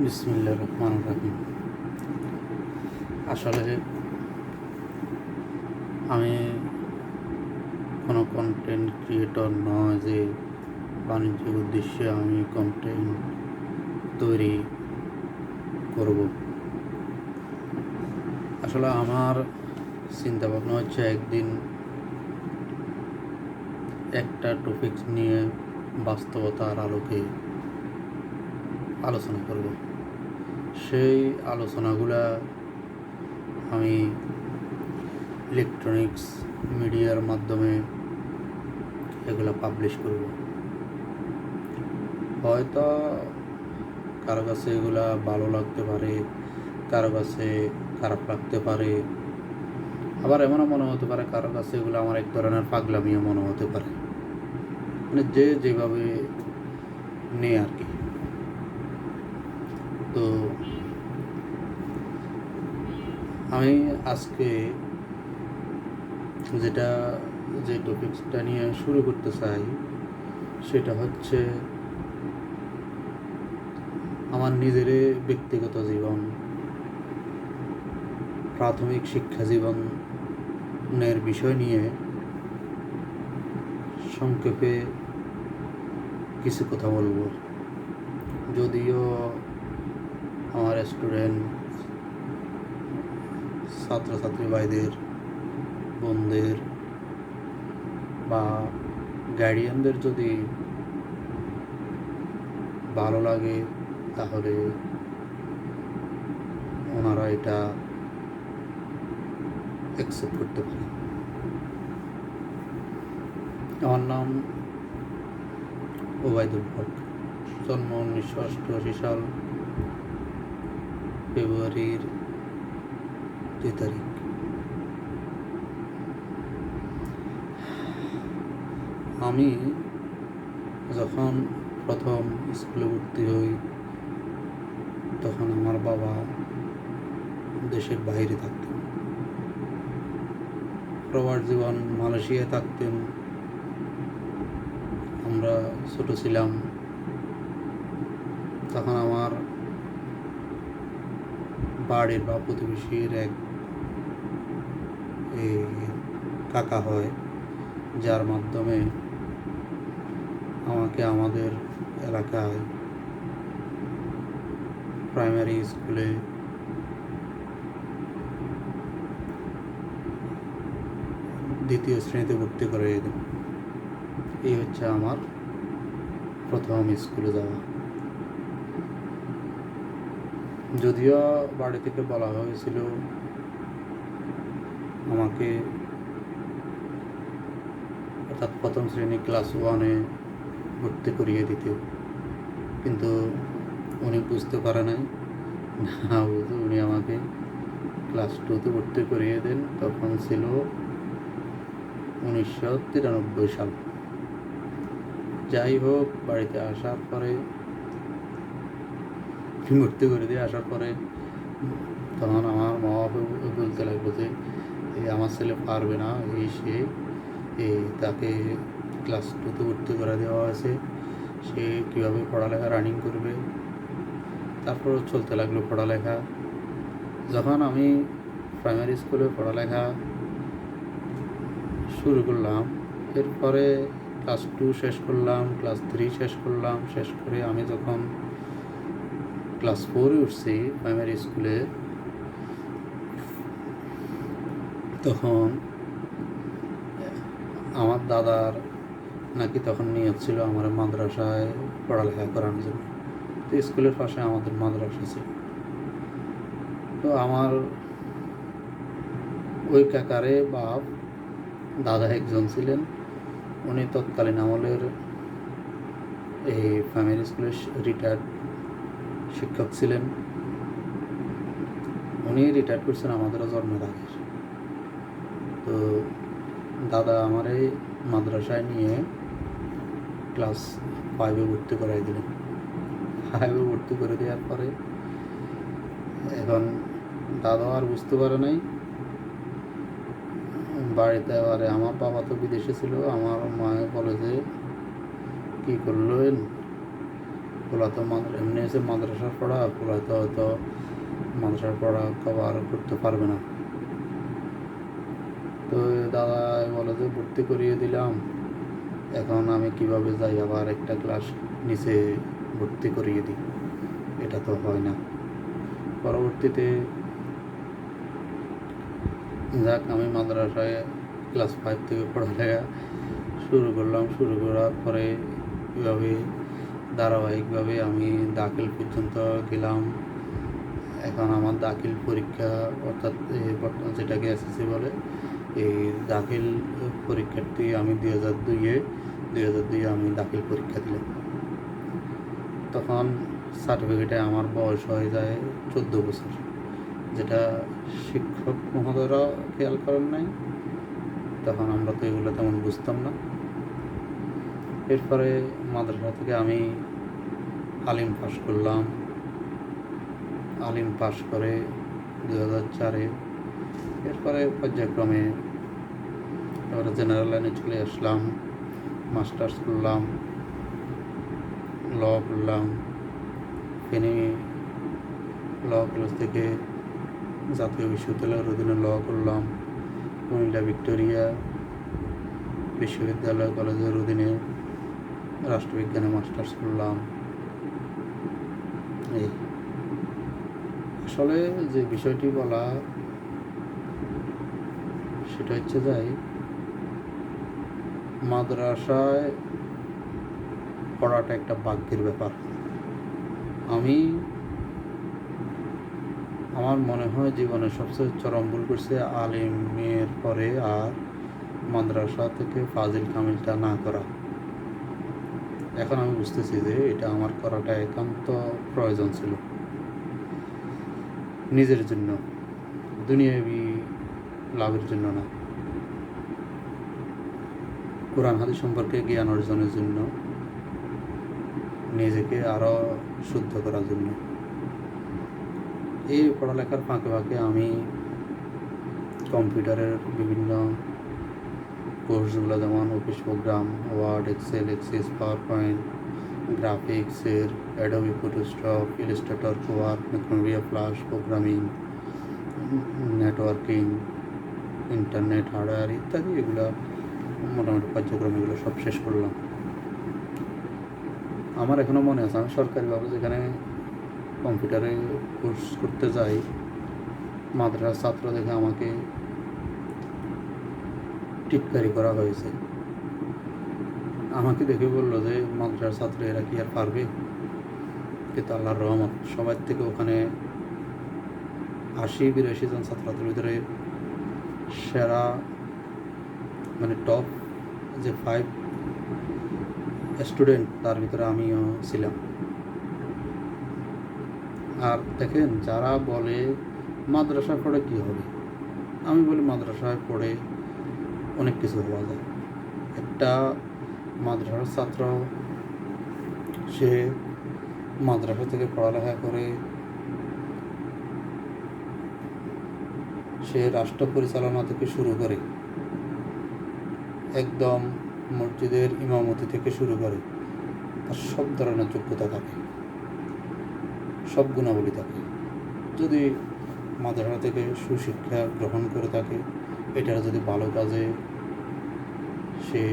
বিসমিল্লাহির রহমানির রহিম। আসলে আমি কোনো কন্টেন্ট ক্রিয়েটর নয় যে বাণিজ্যিক উদ্দেশ্যে আমি কন্টেন্ট তৈরি করব। আসলে আমার চিন্তা ভাবনা হচ্ছে একদিন একটা টপিক নিয়ে বাস্তবতার আলোকে আলোচনা করব। সেই আলোচনাগুলা আমি ইলেকট্রনিক্স মিডিয়ার মাধ্যমে এগুলো পাবলিশ করব। হয়তো কারো কাছে এগুলা ভালো লাগতে পারে, কারো কাছে খারাপ লাগতে পারে, আবার এমনও মনে হতে পারে কারো কাছে এগুলো আমার এক ধরনের পাগলামিও মনে হতে পারে। মানে যে যেভাবে নেই আর কি। তো আমি আজকে যে টপিকসটা নিয়ে শুরু করতে চাই সেটা হচ্ছে আমার নিজের ব্যক্তিগত জীবন, প্রাথমিক শিক্ষা জীবনের বিষয় নিয়ে সংক্ষেপে কিছু কথা বলবো। যদিও আমার স্টুডেন্ট ছাত্রছাত্রী ভাইদের, বোনদের বা গার্ডিয়ানদের যদি ভালো লাগে তাহলে ওনারা এটা অ্যাকসেপ্ট করতে পারে। আমার নাম ওবায়দুল হক। জন্ম 1988 সাল ফেব্রুয়ারির 2 তারিখ। আমি যখন প্রথম স্কুলে ভর্তি হই তখন আমার বাবা দেশের বাইরে থাকতেন, প্রবাস জীবন মালয়েশিয়ায় থাকতেন। আমরা ছোট ছিলাম তখন আমার বাড়ির বা প্রতিবেশীর এক কাকা হয়, যার মাধ্যমে আমাকে আমাদের এলাকায় প্রাইমারি স্কুলে দ্বিতীয় শ্রেণীতে ভর্তি করে দেন। এই হচ্ছে আমার প্রথম স্কুলে যাওয়া। যদিও বাড়ি থেকে বলা হয়েছিল আমাকে অর্থাৎ প্রথম শ্রেণী ক্লাস 1-এ ভর্তি করিয়ে দিতে, কিন্তু উনি বুঝতে পারে নাই, না বুঝে উনি আমাকে ক্লাস 2-তে ভর্তি করিয়ে দেন। তখন ছিল 1993 সাল। যাই হোক, বাড়িতে আসার পরে ভর্তি করে দিয়ে আসার পরে তখন আমার মা বাবা বলতে লাগলো যে আমার ছেলে পারবে না, তাকে ক্লাস 2-তে ভর্তি করে দেওয়া হয়েছে, সে কীভাবে পড়ালেখা রানিং করবে। তারপর চলতে লাগলো পড়ালেখা। যখন আমি প্রাইমারি স্কুলে পড়ালেখা শুরু করলাম, এরপরে ক্লাস 2 শেষ করলাম, ক্লাস 3 শেষ করলাম। শেষ করে আমি যখন ক্লাস 4-এ উঠছি প্রাইমারি স্কুলে, তখন আমার দাদার নাকি তখন নিয়ত ছিল আমার মাদ্রাসায় পড়ালেখা করানোর জন্য। তো স্কুলের পাশে আমাদের মাদ্রাসা ছিল। তো আমার ওই কাকারে বাপ দাদা একজন ছিলেন, উনি তৎকালীন আমলের এই প্রাইমারি স্কুলের রিটায়ার্ড শিক্ষক ছিলেন। উনি রিটায়ার করছেন আমাদেরও জন্মের আগে। তো দাদা আমার এই মাদ্রাসায় নিয়ে ক্লাস 5-এ ভর্তি করাই দিলেন। 5-এ ভর্তি করে দেওয়ার পরে এখন দাদা আর বুঝতে পারে নাই, বাড়িতে আবার আমার বাবা তো বিদেশে ছিল। আমার মায়ে বলে যে কী করলেন, পোলা তো এমনি এসে মাদ্রাসার পড়া, পোলা তো হয়তো মাদ্রাসার পড়া কভার করতে পারবে না। তো দাদা বলে যে ভর্তি করিয়ে দিলাম, এখন আমি কিভাবে যাই আবার একটা ক্লাস নিচে ভর্তি করিয়ে দিই, এটা তো হয় না। পরবর্তীতে যাক আমি মাদ্রাসায় ক্লাস 5 থেকে পড়ালেখা শুরু করলাম। শুরু করার পরে কীভাবে ধারাবাহিকভাবে আমি দাখিল পর্যন্ত গেলাম। এখন আমার দাখিল পরীক্ষা অর্থাৎ যেটাকে এসএসসি বলে, এই দাখিল পরীক্ষার্থী আমি 2002 আমি দাখিল পরীক্ষা দিলাম। তখন সার্টিফিকেটে আমার বয়স হয়ে যায় 14 বছর, যেটা শিক্ষক মহোদয়রা খেয়াল করেন নাই। তখন আমরা তো এগুলো তেমন বুঝতাম না। এরপরে মাদ্রাসা থেকে আমি আলিম পাস করলাম। আলিম পাস করে 2004-এ এরপরে পর্যায়ক্রমে এবারে জেনারেল লাইনে চলে আসলাম। মাস্টার্স করলাম, ল করলাম। ফেনী ল কলেজ থেকে জাতীয় বিশ্ববিদ্যালয়ের অধীনে ল করলাম। কুমিল্লা ভিক্টোরিয়া বিশ্ববিদ্যালয় কলেজের অধীনে রাষ্ট্রবিজ্ঞানে মাস্টার্স করলাম। এই আসলে যে বিষয়টি বলা সেটা হচ্ছে যাই মাদ্রাসায় পড়াটা একটা ভাগ্যের ব্যাপার। আমার মনে হয় জীবনে সবচেয়ে চরম ভুল করছে আলিমের পরে আর মাদ্রাসা থেকে ফাজিল কামিলটা না করা। এখন আমি বুঝতেছি যে এটা আমার করাটা একান্ত প্রয়োজন ছিল, নিজের জন্য, দুনিয়াবি লাভের জন্য না, কোরআন হাদিস সম্পর্কে জ্ঞান অর্জনের জন্য, নিজেকে আরও শুদ্ধ করার জন্য। এই পড়ালেখার ফাঁকে ফাঁকে আমি কম্পিউটারের বিভিন্ন কোর্সগুলো, যেমন office program, Word, Excel, Access, PowerPoint, গ্রাফিক্সের, Adobe Photoshop, Illustrator, Quark, Macromedia Flash, programming, networking, internet, hardware ইত্যাদি, এগুলো মোটামুটি কার্যক্রম এগুলো সব শেষ করলাম। আমার এখনও মনে আছে আমি সরকারিভাবে যেখানে কম্পিউটারে কোর্স করতে যাই, মাদ্রাসার ছাত্র দেখে আমাকে টিটকারি করা হয়েছে। আমাকে দেখে বললো যে মাদ্রাসার ছাত্র এরা কি আর পারবে? কিন্তু আল্লাহর রহমত, সবার থেকে ওখানে 80-82 জন ছাত্রদের ভিতরে সেরা, মানে টপ যে 5 স্টুডেন্ট, তার ভিতরে আমিও ছিলাম। আর দেখেন, যারা বলে মাদ্রাসায় পড়ে কী হবে, আমি বলি মাদ্রাসায় পড়ে অনেক কিছু হওয়া যায়। একটা মাদ্রাসার ছাত্র, সে মাদ্রাসা থেকে পড়ালেখা করে সে রাষ্ট্র পরিচালনা থেকে শুরু করে একদম মসজিদের ইমামতি থেকে শুরু করে, তার সব ধরনের যোগ্যতা থাকে, সব গুণাবলী থাকে। যদি মাদ্রাসা থেকে সুশিক্ষা গ্রহণ করে থাকে, এটার যদি ভালো কাজে সে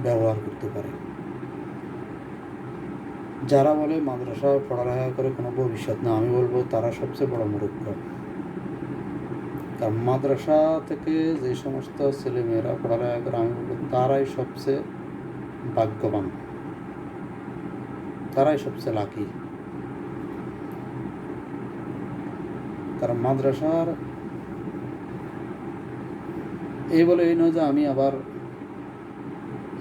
ব্যবহার করতে পারে। যারা বলে মাদ্রাসায় পড়ালেখা করে কোনো ভবিষ্যৎ না, আমি বলবো তারা সবচেয়ে বড় মূর্খ। কারণ মাদ্রাসা থেকে যে সমস্ত ছেলেমেয়েরা পড়ালেখা করে, আমি বলবো তারাই সবচেয়ে ভাগ্যবান, তারাই সবচেয়ে লাকি। কারণ মাদ্রাসার এই বলে এই নয় যে আমি আবার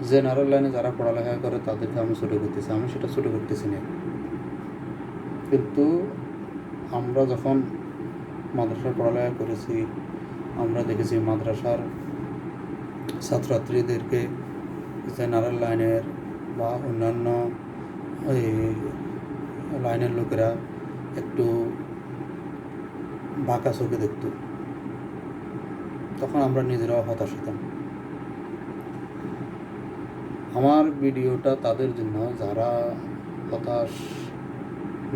জেনারেল লাইনে যারা পড়ালেখা করে তাদেরকে আমি ছোটো করতেছি, আমি সেটা ছোটো করতেছি না। কিন্তু আমরা যখন মাদ্রাসার পড়ালেখা করেছি, আমরা দেখেছি মাদ্রাসার ছাত্রছাত্রীদেরকে জেনারেল লাইনের বা অন্যান্য এই লাইনের লোকেরা একটু বাঁকা চোখে দেখত। তখন আমরা নিজেরাও হতাশ হতাম। আমার ভিডিওটা তাদের জন্য যারা হতাশ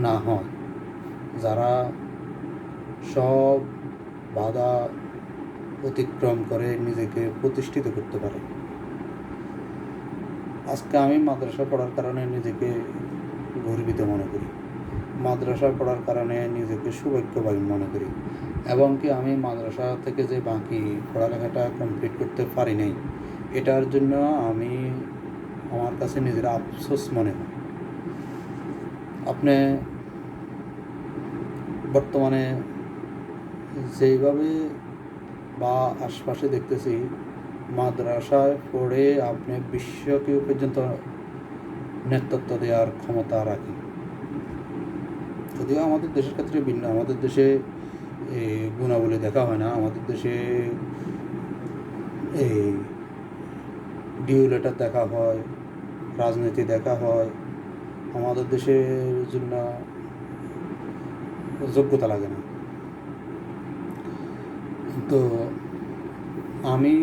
না হয়, যারা সব বাধা অতিক্রম করে নিজেকে প্রতিষ্ঠিত করতে পারে। আজকে আমি মাদ্রাসা পড়ার কারণে নিজেকে গর্বিত মনে করি, মাদ্রাসায় পড়ার কারণে নিজেকে সৌভাগ্যবান মনে করি, এবং কি আমি মাদ্রাসা থেকে যে বাকি পড়ালেখাটা কমপ্লিট করতে পারি নাই, এটার জন্য আমার কাছে নিজের আফসোস মনে হয়। আপনি বর্তমানে যেইভাবে বা আশপাশে দেখতেছি, মাদ্রাসায় পড়ে আপনি বিশ্বকে পর্যন্ত নেতৃত্ব দেওয়ার ক্ষমতা রাখেন। যদিও আমাদের দেশের ক্ষেত্রে ভিন্ন, আমাদের দেশে এই গুণাবলী দেখা হয় না, আমাদের দেশে এই ডিউ লেটার দেখা হয়, রাজনীতি দেখা হয়, আমাদের দেশের জন্য যোগ্যতা লাগে না। তো আমি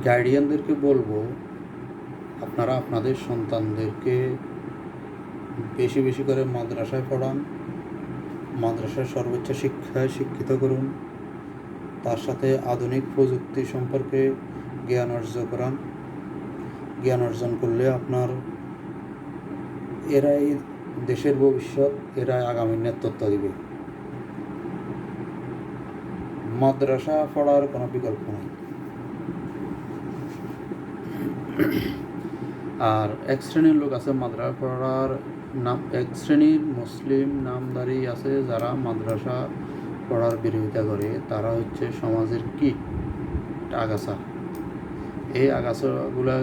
গার্ডিয়ানদেরকে বলবো, আপনারা আপনাদের সন্তানদেরকে বেশি বেশি করে মাদ্রাসায় পড়ান, মাদ্রাসায় সর্বোচ্চ শিক্ষায় শিক্ষিত করুন, তার সাথে আধুনিক প্রযুক্তি সম্পর্কে জ্ঞান অর্জন করলে এরাই দেশের ভবিষ্যৎ, এরাই আগামী নেতৃত্ব দিবে। মাদ্রাসা পড়ার কোনো বিকল্প নেই। আর এক শ্রেণীর লোক আছে মাদ্রাসা পড়ার এক শ্রেণীর মুসলিম নামধারী আছে যারা মাদ্রাসা পড়ার বিরোধিতা করে। তারা হচ্ছে সমাজের কীট, আগাছা। এই আগাছাগুলা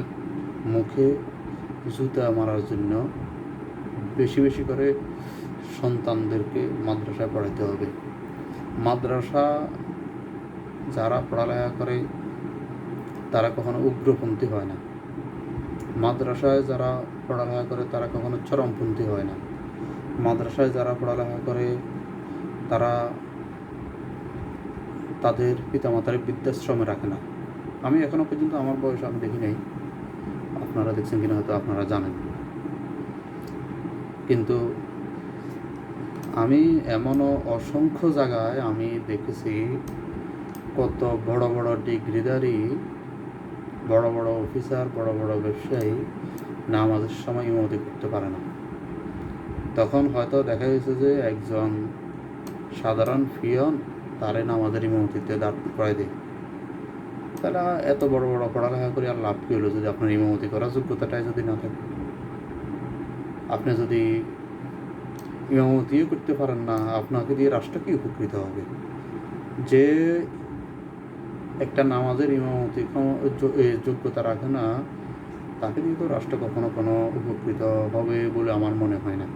মুখে জুতা মারার জন্য বেশি বেশি করে সন্তানদেরকে মাদ্রাসায় পড়াতে হবে। মাদ্রাসা যারা পড়ালেখা করে তারা কখনো উগ্রপন্থী হয় না, মাদ্রাসায় যারা পড়ালেখা করে তারা কখনো চরমপন্থী হয় না, মাদ্রাসায় যারা পড়ালেখা করে তারা তাদের পিতামাতার বৃদ্ধাশ্রমে রাখে না। আমি এখনও পর্যন্ত আমার বয়স আমি দেখি নাই, আপনারা দেখছেন কিনা হয়তো আপনারা জানেন, কিন্তু আমি এমনও অসংখ্য জায়গায় আমি দেখেছি কত বড় বড় ডিগ্রিধারী, বড় বড় অফিসার, বড় বড় ব্যবসায়ী নামাজের সময় ইমামতি করতে পারে না। তখন হয়তো দেখা গেছে যে একজন সাধারণ পিয়ন তারে নামাজের ইমামতিতে দাঁড় করায় দেয়। তাহলে এত বড় বড় পড়ালেখা করে আর লাভ কী হলো যদি আপনার ইমামতি করার যোগ্যতাটাই যদি না থাকে? আপনি যদি ইমামতিও করতে পারেন না, আপনাকে দিয়ে রাষ্ট্র কি উপকৃত হবে? যে একটা নামাজের ইমামতি যোগ্যতা রাখে না, তাকে দিয়ে তো রাষ্ট্র কখনো কোনো উপকৃত হবে বলে আমার মনে হয় না।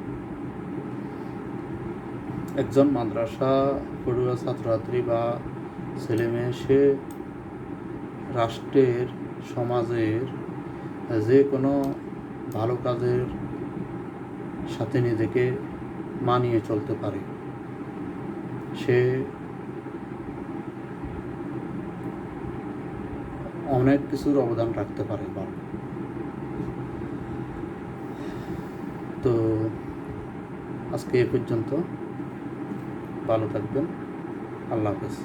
একজন মাদ্রাসা পড়ুয়া ছাত্রছাত্রী বা ছেলেমেয়ে সে রাষ্ট্রের, সমাজের যে কোনো ভালো কাজের সাথে নিজেকে মানিয়ে চলতে পারে, সে অনেক কিছুর অবদান রাখতে পারে। তো আজকে এ পর্যন্ত, ভালো থাকবেন, আল্লাহ হাফেজ।